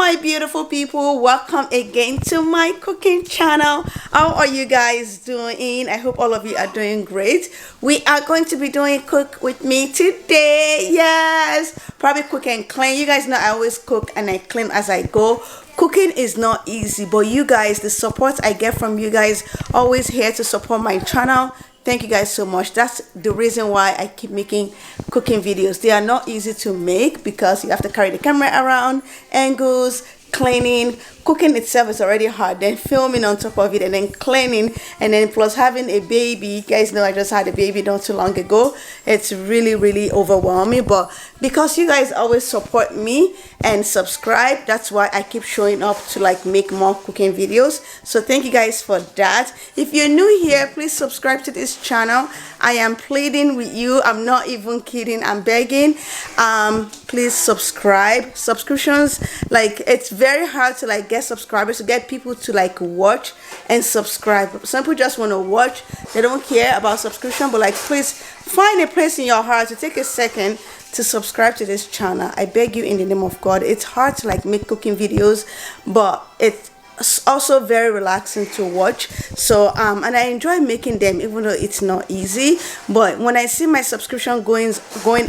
my beautiful people, welcome again to my cooking channel. How are you guys doing? I hope all of you are doing great. We are going to be doing cook with me today. Yes, probably cook and clean. You guys know I always cook and I clean as I go. Cooking is not easy, but you guys, the support I get from you guys, always here to support my channel. Thank you guys so much. That's the reason why I keep making cooking videos. They are not easy to make because you have to carry the camera around, angles, cleaning. Cooking itself is already hard, then filming on top of it, and then cleaning, and then plus having a baby. You guys know I just had a baby not too long ago. It's really overwhelming, but because you guys always support me and subscribe, that's why I keep showing up to like make more cooking videos. So thank you guys for that. If you're new here, please subscribe to this channel. I am pleading with you. I'm not even kidding. I'm begging. Please subscribe. Subscriptions, like, it's very hard to like get subscribers, to get people to like watch and subscribe. Some people just want to watch, they don't care about subscription, but like, please find a place in your heart to take a second to subscribe to this channel. I beg you in the name of God. It's hard to like make cooking videos, but it's also very relaxing to watch. So and I enjoy making them, even though it's not easy. But when I see my subscription going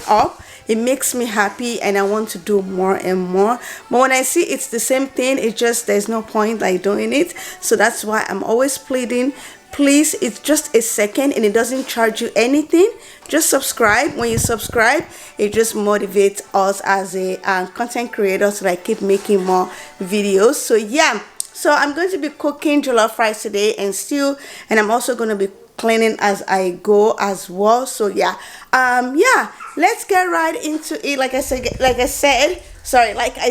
up, it makes me happy and I want to do more and more. But when I see it's the same thing, it just, there's no point like doing it. So that's why I'm always pleading, please, it's just a second and it doesn't charge you anything. Just subscribe. When you subscribe, it just motivates us as a content creator to like keep making more videos. So yeah, so I'm going to be cooking jollof rice today and stew, and I'm also going to be cleaning as I go as well. So yeah, let's get right into it. Like I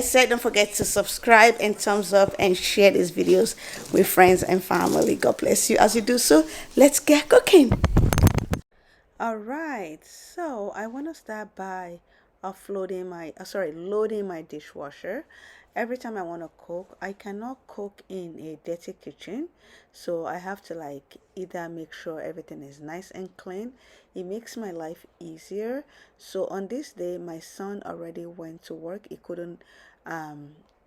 said, don't forget to subscribe and thumbs up and share these videos with friends and family. God bless you as you do so. Let's get cooking. All right, so I want to start by loading my dishwasher. Every time I want to cook, I cannot cook in a dirty kitchen, so I have to like either make sure everything is nice and clean. It makes my life easier. So on this day, my son already went to work. He couldn't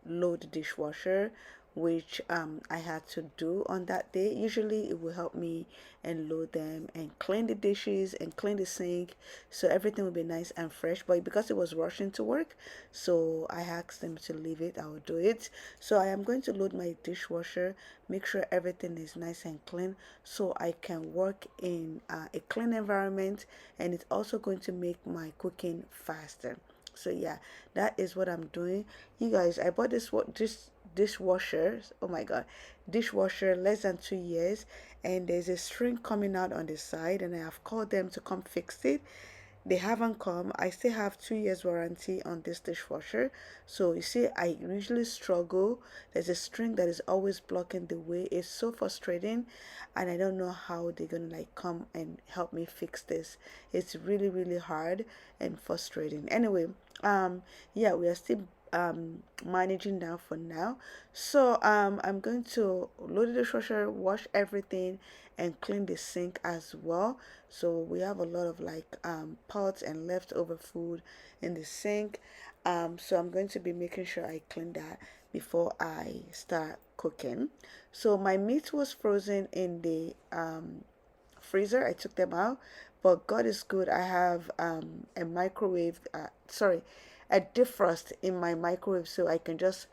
load the dishwasher, which I had to do on that day. Usually it will help me and load them and clean the dishes and clean the sink, so everything will be nice and fresh. But because it was rushing to work, so I asked them to leave it. I will do it. So I am going to load my dishwasher, make sure everything is nice and clean so I can work in a clean environment, and it's also going to make my cooking faster. So yeah, that is what I'm doing. You guys, I bought this dishwasher, oh my god, dishwasher less than 2 years, and there's a string coming out on the side, and I have called them to come fix it. They haven't come. I still have 2 years warranty on this dishwasher. So you see, I usually struggle. There's a string that is always blocking the way. It's so frustrating, and I don't know how they're gonna like come and help me fix this. It's really hard and frustrating. Anyway, yeah, we are still managing now for now. So I'm going to load the dishwasher, wash everything, and clean the sink as well. So we have a lot of like pots and leftover food in the sink. So I'm going to be making sure I clean that before I start cooking. So my meat was frozen in the freezer. I took them out, but God is good. I have a microwave, a defrost in my microwave, so I can just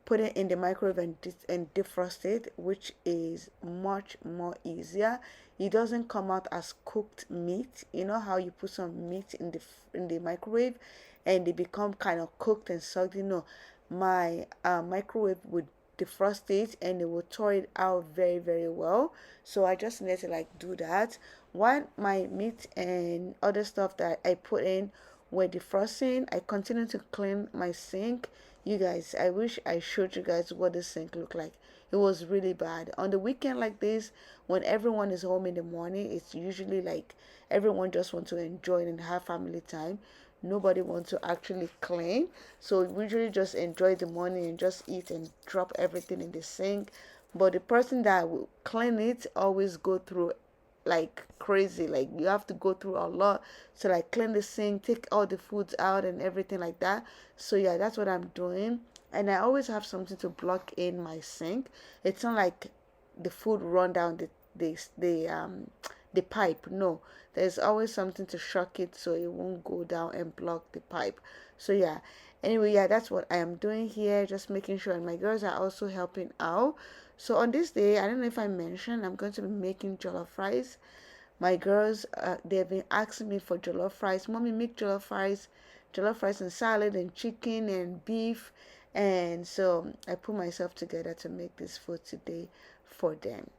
put it in the microwave and defrost it, which is much more easier. It doesn't come out as cooked meat. You know how you put some meat in the microwave and they become kind of cooked and soggy? No, my microwave would defrost it and it will thaw it out very well. So I just need to like do that. While my meat and other stuff that I put in were defrosting, I continue to clean my sink. You guys, I wish I showed you guys what the sink looked like. It was really bad. On the weekend like this, when everyone is home in the morning, it's usually like everyone just want to enjoy and have family time. Nobody wants to actually clean, so we usually just enjoy the morning and just eat and drop everything in the sink. But the person that will clean it always go through like crazy. Like you have to go through a lot to like clean the sink, take all the foods out and everything like that. So yeah, that's what I'm doing. and I always have something to block in my sink. It's not like the food run down the pipe. No, there's always something to shock it so it won't go down and block the pipe. So yeah. Anyway, yeah, that's what I am doing here, just making sure, and my girls are also helping out. So on this day, I don't know if I mentioned, I'm going to be making jollof rice. My girls, they've been asking me for jollof rice. Mommy, make jollof rice and salad and chicken and beef. And so I put myself together to make this food today for them.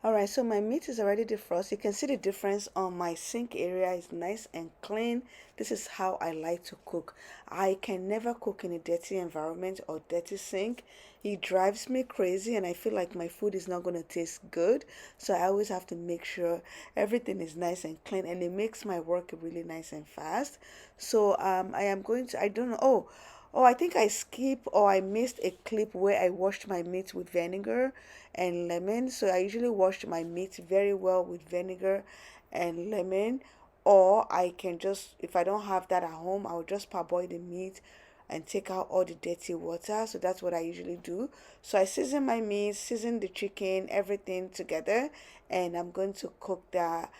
All right, so my meat is already defrosted. You can see the difference on my sink area is nice and clean. This is how I like to cook. I can never cook in a dirty environment or dirty sink. It drives me crazy and I feel like my food is not going to taste good. So I always have to make sure everything is nice and clean, and it makes my work really nice and fast. So I am going to, I don't know. Oh, I think I skipped or I missed a clip where I washed my meat with vinegar and lemon. So I usually wash my meat very well with vinegar and lemon. Or I can just, if I don't have that at home, I'll just parboil the meat and take out all the dirty water. So that's what I usually do. So I season my meat, season the chicken, everything together, and I'm going to cook that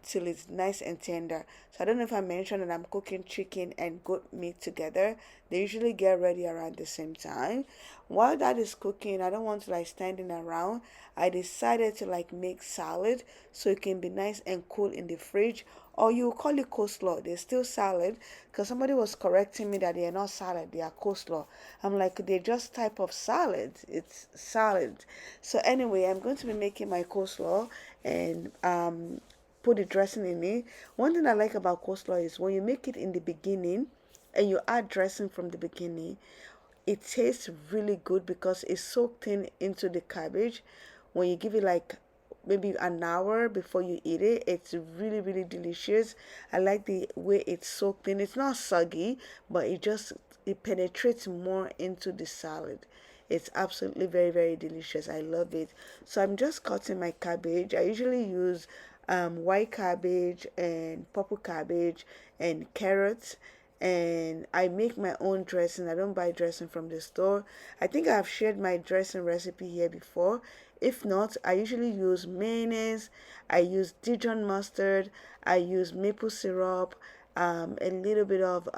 till it's nice and tender. So I don't know if I mentioned that I'm cooking chicken and goat meat together. They usually get ready around the same time. While that is cooking, I don't want to like standing around. I decided to like make salad so it can be nice and cool in the fridge. Or you call it coleslaw. They're still salad because somebody was correcting me that they are not salad, they are coleslaw. I'm like, they're just type of salad. It's salad. So anyway, I'm going to be making my coleslaw and put the dressing in it. One thing I like about coleslaw is when you make it in the beginning and you add dressing from the beginning, it tastes really good because it's soaked in into the cabbage. When you give it like maybe an hour before you eat it, it's really really delicious. I like the way it's soaked in. It's not soggy, but it penetrates more into the salad. It's absolutely very very delicious. I love it. So I'm just cutting my cabbage. I usually use white cabbage and purple cabbage and carrots, and I make my own dressing. I don't buy dressing from the store. I think I've shared my dressing recipe here before. If not, I usually use mayonnaise, I use Dijon mustard, I use maple syrup, a little bit of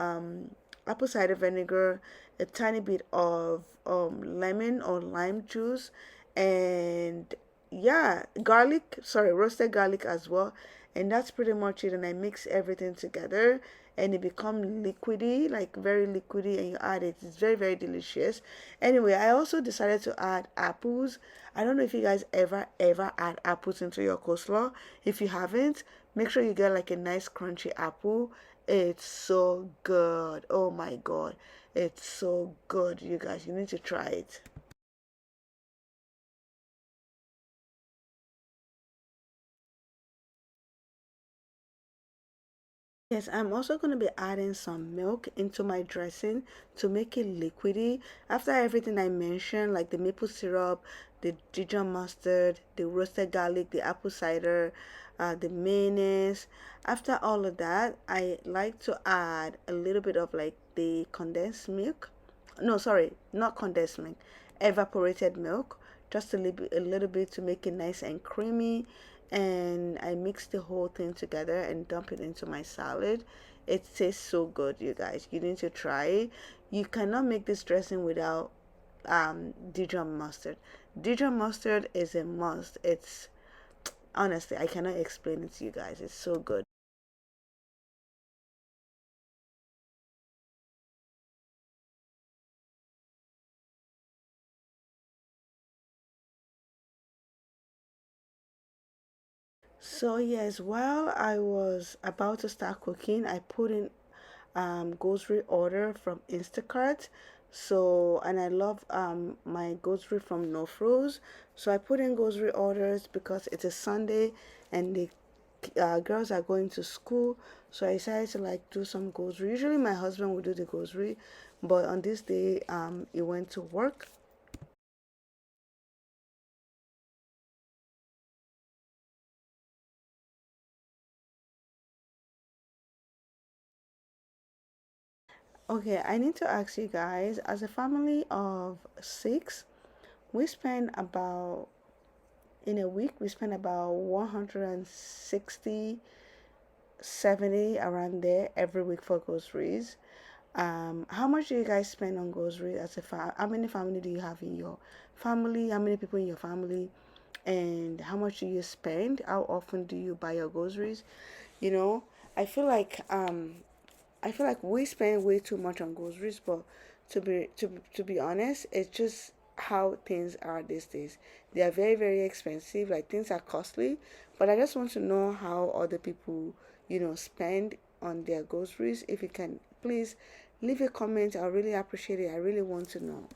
apple cider vinegar, a tiny bit of lemon or lime juice, and yeah, garlic, sorry, roasted garlic as well. And that's pretty much it. And I mix everything together and it become liquidy, like very liquidy, and you add it. It's very, very delicious. Anyway, I also decided to add apples. I don't know if you guys ever add apples into your coleslaw. If you haven't, make sure you get like a nice crunchy apple. It's so good. Oh my god. It's so good, you guys. You need to try it. Yes, I'm also going to be adding some milk into my dressing to make it liquidy. After everything I mentioned, like the maple syrup, the Dijon mustard, the roasted garlic, the apple cider, the mayonnaise. After all of that, I like to add a little bit of like the condensed milk. No, sorry, not condensed milk, evaporated milk. Just a little bit to make it nice and creamy, and I mix the whole thing together and dump it into my salad. It tastes so good, you guys. You need to try it. You cannot make this dressing without Dijon mustard. Dijon mustard is a must. It's honestly, I cannot explain it to you guys. It's so good. So yes, while I was about to start cooking, I put in grocery order from Instacart. So and I love my grocery from No Froze. So I put in grocery orders because it's a Sunday and the girls are going to school. So I decided to like do some grocery. Usually my husband would do the grocery, but on this day he went to work. Okay, I need to ask you guys, as a family of six, we spend about in a week we spend about 160, 70 around there every week for groceries. How much do you guys spend on groceries as a how many family do you have in your family? How many people in your family? And how much do you spend? How often do you buy your groceries? You know, I feel like we spend way too much on groceries, but to be honest, it's just how things are these days. They are very very expensive. Like things are costly, but I just want to know how other people, spend on their groceries. If you can, please leave a comment. I really appreciate it. I really want to know.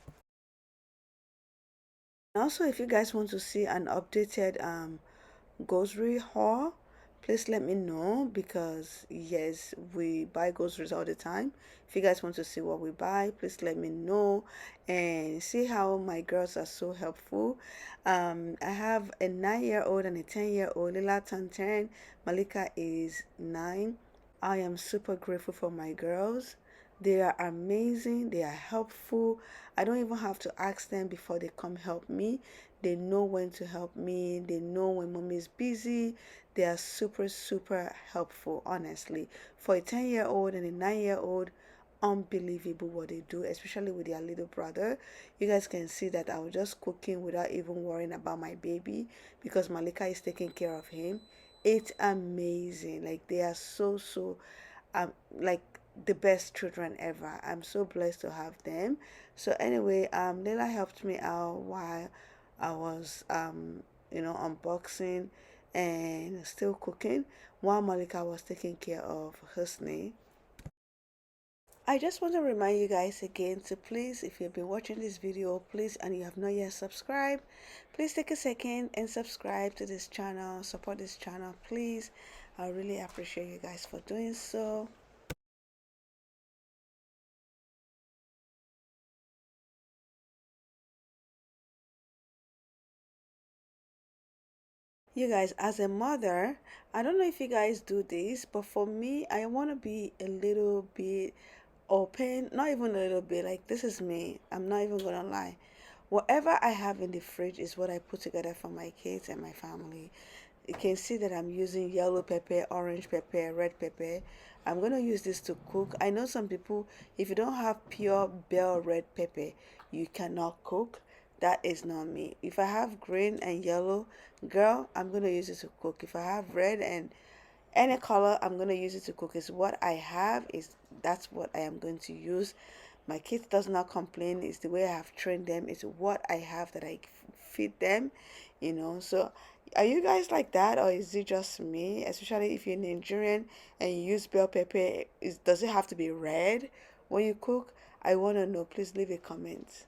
Also, if you guys want to see an updated grocery haul, please let me know because yes, we buy groceries all the time. If you guys want to see what we buy, please let me know and see how my girls are so helpful. I have a 9 year old and a 10 year old. Lila turned 10, Malika is 9. I am super grateful for my girls. They are amazing, they are helpful. I don't even have to ask them before they come help me. They know when to help me, they know when mommy is busy. They are super, super helpful, honestly. For a 10 year old and a 9 year old, unbelievable what they do, especially with their little brother. You guys can see that I was just cooking without even worrying about my baby because Malika is taking care of him. It's amazing. Like they are so so like the best children ever. I'm so blessed to have them. So anyway, Leila helped me out while I was unboxing and still cooking while Malika was taking care of Husni. I just want to remind you guys again to please, if you've been watching this video, please, and you have not yet subscribed, please take a second and subscribe to this channel, support this channel, please. I really appreciate you guys for doing so. You guys, as a mother, I don't know if you guys do this, but for me, I want to be a little bit open, not even a little bit, like this is me. I'm not even gonna lie. Whatever I have in the fridge is what I put together for my kids and my family. You can see that I'm using yellow pepper, orange pepper, red pepper. I'm gonna use this to cook. I know some people, if you don't have pure bell red pepper, you cannot cook. That is not me. If I have green and yellow, girl, I'm gonna use it to cook. If I have red and any color, I'm gonna use it to cook. Is what I have, is that's what I am going to use. My kids does not complain. It's the way I have trained them. It's what I have that I feed them, so are you guys like that, or is it just me? Especially if you're Nigerian and you use bell pepper, does it have to be red when you cook? I want to know. Please leave a comment.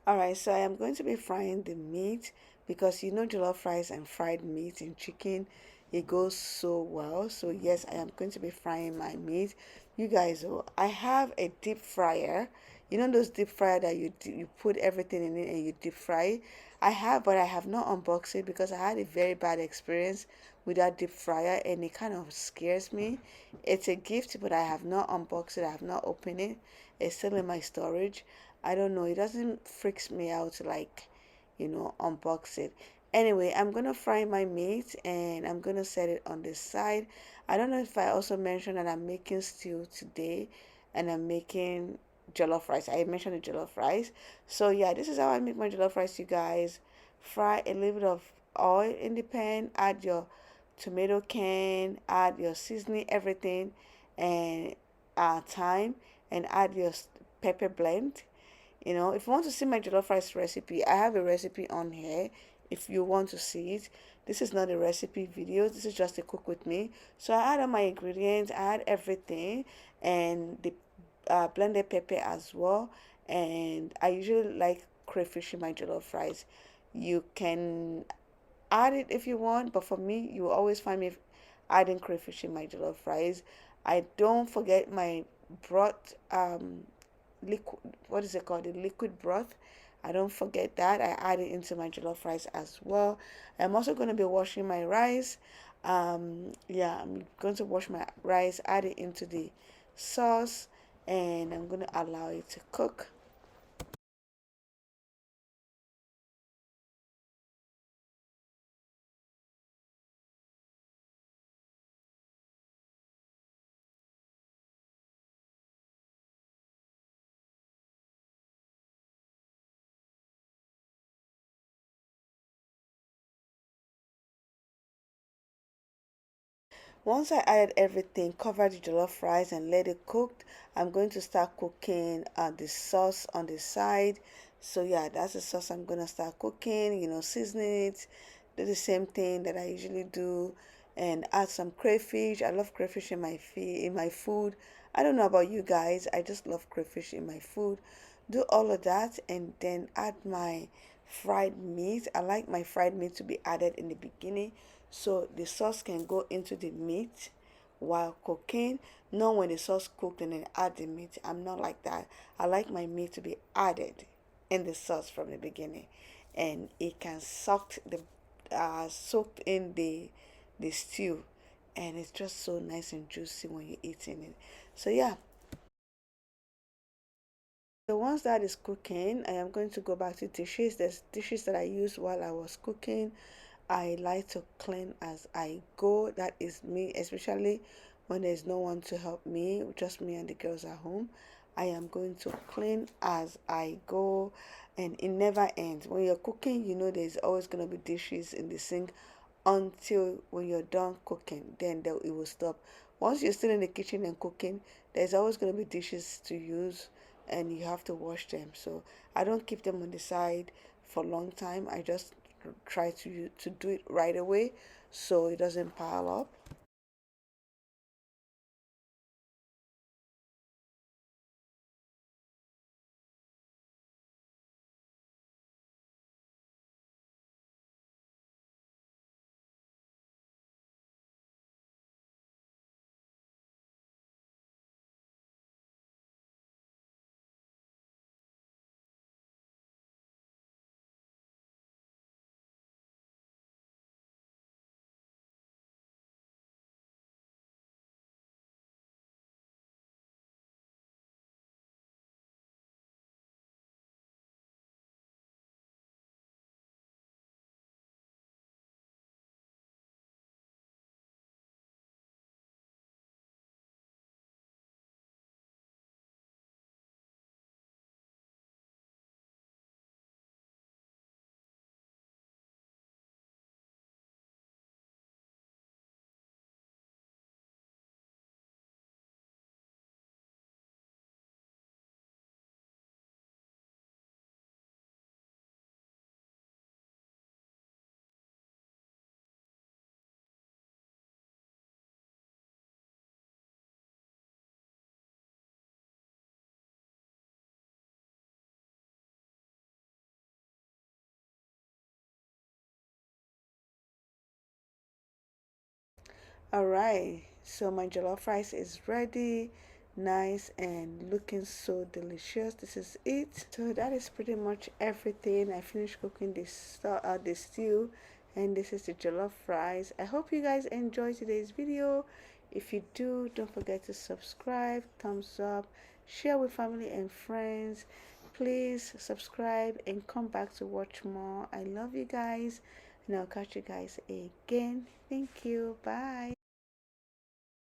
All right, so I am going to be frying the meat because jollof rice and fried meat and chicken, it goes so well. So yes, I am going to be frying my meat. You guys, I have a deep fryer. You know those deep fryer that you put everything in it and you deep fry. I have, but I have not unboxed it because I had a very bad experience with that deep fryer and it kind of scares me. It's a gift, but I have not unboxed it. I have not opened it. It's still in my storage. I don't know. It doesn't freaks me out like, unbox it. Anyway, I'm gonna fry my meat and I'm gonna set it on the side. I don't know if I also mentioned that I'm making stew today and I'm making jollof rice. I mentioned the jollof rice. So yeah, this is how I make my jollof rice, you guys. Fry a little bit of oil in the pan, add your tomato can, add your seasoning, everything, and thyme, and add your pepper blend. If you want to see my jollof rice recipe, I have a recipe on here. If you want to see it, this is not a recipe video. This is just a cook with me. So I add all my ingredients, I add everything, and the blended pepper as well. And I usually like crayfish in my jollof rice. You can add it if you want, but for me, you will always find me adding crayfish in my jollof rice. I don't forget my broth, liquid, what is it called, the liquid broth. I don't forget that. I add it into my jollof rice as well. I'm also going to be washing my rice. Yeah, I'm going to wash my rice, add it into the sauce, and I'm going to allow it to cook. Once I added everything, cover the jollof rice and let it cook, I'm going to start cooking the sauce on the side. So yeah, that's the sauce I'm gonna start cooking, seasoning it, do the same thing that I usually do, and add some crayfish. I love crayfish in my food. I don't know about you guys, I just love crayfish in my food. Do all of that and then add my fried meat. I like my fried meat to be added in the beginning so the sauce can go into the meat while cooking. Not when the sauce cooked and then add the meat. I'm not like that. I like my meat to be added in the sauce from the beginning, and it can soak in the stew, and it's just so nice and juicy when you're eating it. So yeah, so once that is cooking, I am going to go back to dishes. There's dishes that I used while I was cooking. I like to clean as I go. That is me, especially when there's no one to help me, just me and the girls at home. I am going to clean as I go, and it never ends. When you're cooking, there's always going to be dishes in the sink until when you're done cooking, then it will stop. Once you're still in the kitchen and cooking, there's always going to be dishes to use and you have to wash them. So I don't keep them on the side for a long time. I just try to do it right away so it doesn't pile up. All right, so my jollof rice is ready. nice and looking so delicious. This is it. So that is pretty much everything. I finished cooking the stew, and this is the jollof rice. I hope you guys enjoyed today's video. If you do, don't forget to subscribe, thumbs up, share with family and friends. Please subscribe and come back to watch more. I love you guys, and I'll catch you guys again. Thank you. Bye.